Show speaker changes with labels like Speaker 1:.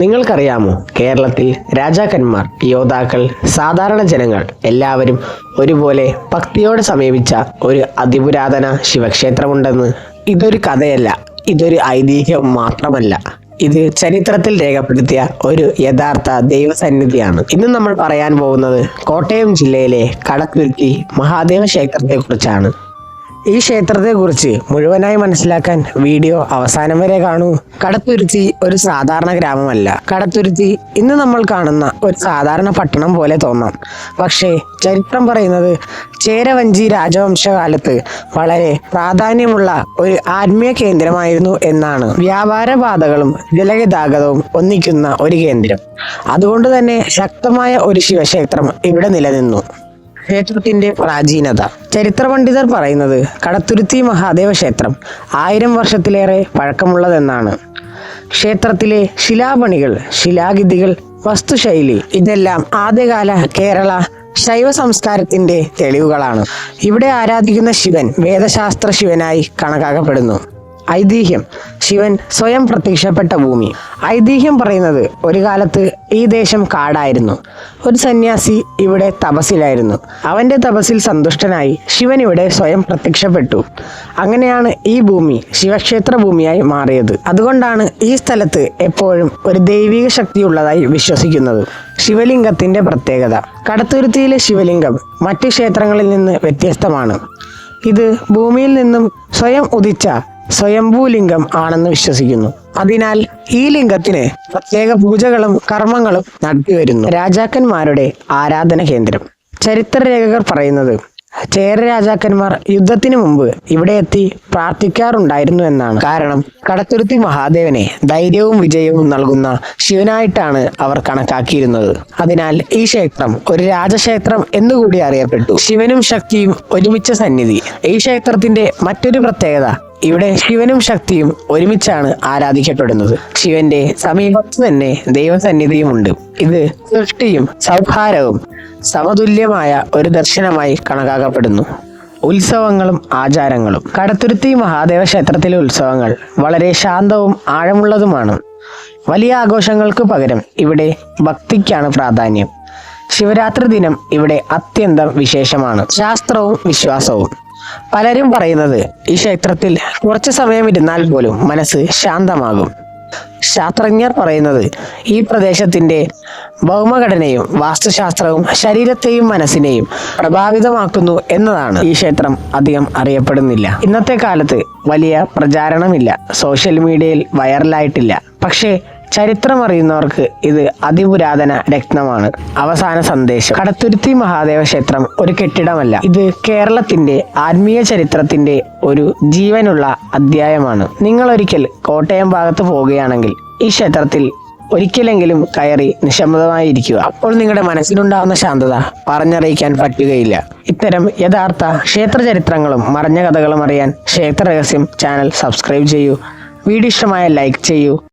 Speaker 1: നിങ്ങൾക്കറിയാമോ, കേരളത്തിൽ രാജാക്കന്മാർ, യോദ്ധാക്കൾ, സാധാരണ ജനങ്ങൾ എല്ലാവരും ഒരുപോലെ ഭക്തിയോടെ സമീപിച്ച ഒരു അതിപുരാതന ശിവക്ഷേത്രമുണ്ടെന്ന്? ഇതൊരു കഥയല്ല, ഇതൊരു ഐതിഹ്യം മാത്രമല്ല, ഇത് ചരിത്രത്തിൽ രേഖപ്പെടുത്തിയ ഒരു യഥാർത്ഥ ദൈവസന്നിധിയാണ്. ഇന്ന് നമ്മൾ പറയാൻ പോകുന്നത് കോട്ടയം ജില്ലയിലെ കടത്തുരുത്തി മഹാദേവ ക്ഷേത്രത്തെക്കുറിച്ചാണ്. ഈ ക്ഷേത്രത്തെക്കുറിച്ച് മുഴുവനായി മനസ്സിലാക്കാൻ വീഡിയോ അവസാനം വരെ കാണൂ. കടത്തുരുത്തി ഒരു സാധാരണ ഗ്രാമമല്ല. കടത്തുരുത്തി ഇന്ന് നമ്മൾ കാണുന്ന ഒരു സാധാരണ പട്ടണം പോലെ തോന്നാം. പക്ഷേ ചരിത്രം പറയുന്നത് ചേരവഞ്ചി രാജവംശകാലത്ത് വളരെ പ്രാധാന്യമുള്ള ഒരു ആത്മീയ കേന്ദ്രമായിരുന്നു എന്നാണ്. വ്യാപാര പാതകളും ജലഗതാഗതവും ഒന്നിക്കുന്ന ഒരു കേന്ദ്രം. അതുകൊണ്ട് തന്നെ ശക്തമായ ഒരു ശിവക്ഷേത്രം ഇവിടെ നിലനിന്നു. ക്ഷേത്രത്തിന്റെ പ്രാചീനത. ചരിത്ര പണ്ഡിതർ പറയുന്നത് കടത്തുരുത്തി മഹാദേവ ക്ഷേത്രം 1000 വർഷത്തിലേറെ പഴക്കമുള്ളതെന്നാണ്. ക്ഷേത്രത്തിലെ ശിലാപണികൾ, ശിലാഗിതികൾ, വസ്തുശൈലി ഇതെല്ലാം ആദ്യകാല കേരള ശൈവ സംസ്കാരത്തിന്റെ തെളിവുകളാണ്. ഇവിടെ ആരാധിക്കുന്ന ശിവൻ വേദശാസ്ത്ര ശിവനായി കണക്കാക്കപ്പെടുന്നു. ഐതിഹ്യം. ശിവൻ സ്വയം പ്രത്യക്ഷപ്പെട്ട ഭൂമി. ഐതിഹ്യം പറയുന്നത് ഒരു കാലത്ത് ഈ ദേശം കാടായിരുന്നു. ഒരു സന്യാസി ഇവിടെ തപസ്സിലായിരുന്നു. അവന്റെ തപസ്സിൽ സന്തുഷ്ടനായി ശിവൻ ഇവിടെ സ്വയം പ്രത്യക്ഷപ്പെട്ടു. അങ്ങനെയാണ് ഈ ഭൂമി ശിവക്ഷേത്ര ഭൂമിയായി മാറിയത്. അതുകൊണ്ടാണ് ഈ സ്ഥലത്ത് എപ്പോഴും ഒരു ദൈവിക ശക്തിയുള്ളതായി വിശ്വസിക്കുന്നത്. ശിവലിംഗത്തിന്റെ പ്രത്യേകത. കടത്തുരുത്തിയിലെ ശിവലിംഗം മറ്റു ക്ഷേത്രങ്ങളിൽ നിന്ന് വ്യത്യസ്തമാണ്. ഇത് ഭൂമിയിൽ നിന്നും സ്വയം ഉദിച്ച സ്വയംഭൂലിംഗം ആണെന്ന് വിശ്വസിക്കുന്നു. അതിനാൽ ഈ ലിംഗത്തിന് പ്രത്യേക പൂജകളും കർമ്മങ്ങളും നടത്തിവരുന്നു. രാജാക്കന്മാരുടെ ആരാധന കേന്ദ്രം. ചരിത്രരേഖകർ പറയുന്നത് ചേര രാജാക്കന്മാർ യുദ്ധത്തിന് മുമ്പ് ഇവിടെ എത്തി പ്രാർത്ഥിക്കാറുണ്ടായിരുന്നു എന്നാണ്. കാരണം കടത്തുരുത്തി മഹാദേവനെ ധൈര്യവും വിജയവും നൽകുന്ന ശിവനായിട്ടാണ് അവർ കണക്കാക്കിയിരുന്നത്. അതിനാൽ ഈ ക്ഷേത്രം ഒരു രാജക്ഷേത്രം എന്നുകൂടി അറിയപ്പെട്ടു. ശിവനും ശക്തിയും ഒരുമിച്ച സന്നിധി. ഈ ക്ഷേത്രത്തിന്റെ മറ്റൊരു പ്രത്യേകത, ഇവിടെ ശിവനും ശക്തിയും ഒരുമിച്ചാണ് ആരാധിക്കപ്പെടുന്നത്. ശിവന്റെ സമീപത്ത് തന്നെ ദൈവസന്നിധിയുമുണ്ട്. ഇത് സൃഷ്ടിയും സംഹാരവും സമതുല്യമായ ഒരു ദർശനമായി കണക്കാക്കപ്പെടുന്നു. ഉത്സവങ്ങളും ആചാരങ്ങളും. കടത്തുരുത്തി മഹാദേവ ക്ഷേത്രത്തിലെ ഉത്സവങ്ങൾ വളരെ ശാന്തവും ആഴമുള്ളതുമാണ്. വലിയ ആഘോഷങ്ങൾക്ക് പകരം ഇവിടെ ഭക്തിക്കാണ് പ്രാധാന്യം. ശിവരാത്രി ദിനം ഇവിടെ അത്യന്തം വിശേഷമാണ്. ശാസ്ത്രവും വിശ്വാസവും. പലരും പറയുന്നത് ഈ ക്ഷേത്രത്തിൽ കുറച്ചു സമയം ഇരുന്നാൽ പോലും മനസ്സ് ശാന്തമാകും. ശാസ്ത്രജ്ഞർ പറയുന്നത് ഈ പ്രദേശത്തിന്റെ ഭൗമഘടനയും വാസ്തുശാസ്ത്രവും ശരീരത്തെയും മനസ്സിനെയും പ്രഭാവിതമാക്കുന്നു എന്നതാണ്. ഈ ക്ഷേത്രം അധികം അറിയപ്പെടുന്നില്ല. ഇന്നത്തെ കാലത്ത് വലിയ പ്രചാരണമില്ല, സോഷ്യൽ മീഡിയയിൽ വൈറലായിട്ടില്ല. പക്ഷേ ചരിത്രം അറിയുന്നവർക്ക് ഇത് അതിപുരാതന രത്നമാണ്. അവസാന സന്ദേശം. കടത്തുരുത്തി മഹാദേവ ക്ഷേത്രം ഒരു കെട്ടിടമല്ല, ഇത് കേരളത്തിന്റെ ആത്മീയ ചരിത്രത്തിന്റെ ഒരു ജീവനുള്ള അധ്യായമാണ്. നിങ്ങൾ ഒരിക്കൽ കോട്ടയം ഭാഗത്ത് പോവുകയാണെങ്കിൽ ഈ ക്ഷേത്രത്തിൽ ഒരിക്കലെങ്കിലും കയറി നിശബ്ദമായിരിക്കുക. അപ്പോൾ നിങ്ങളുടെ മനസ്സിലുണ്ടാകുന്ന ശാന്തത പറഞ്ഞറിയിക്കാൻ പറ്റുകയില്ല. ഇത്തരം യഥാർത്ഥ ക്ഷേത്ര ചരിത്രങ്ങളും മറഞ്ഞ കഥകളും അറിയാൻ ക്ഷേത്ര രഹസ്യം ചാനൽ സബ്സ്ക്രൈബ് ചെയ്യൂ. വീഡിയോ ഇഷ്ടമായ ലൈക്ക് ചെയ്യൂ.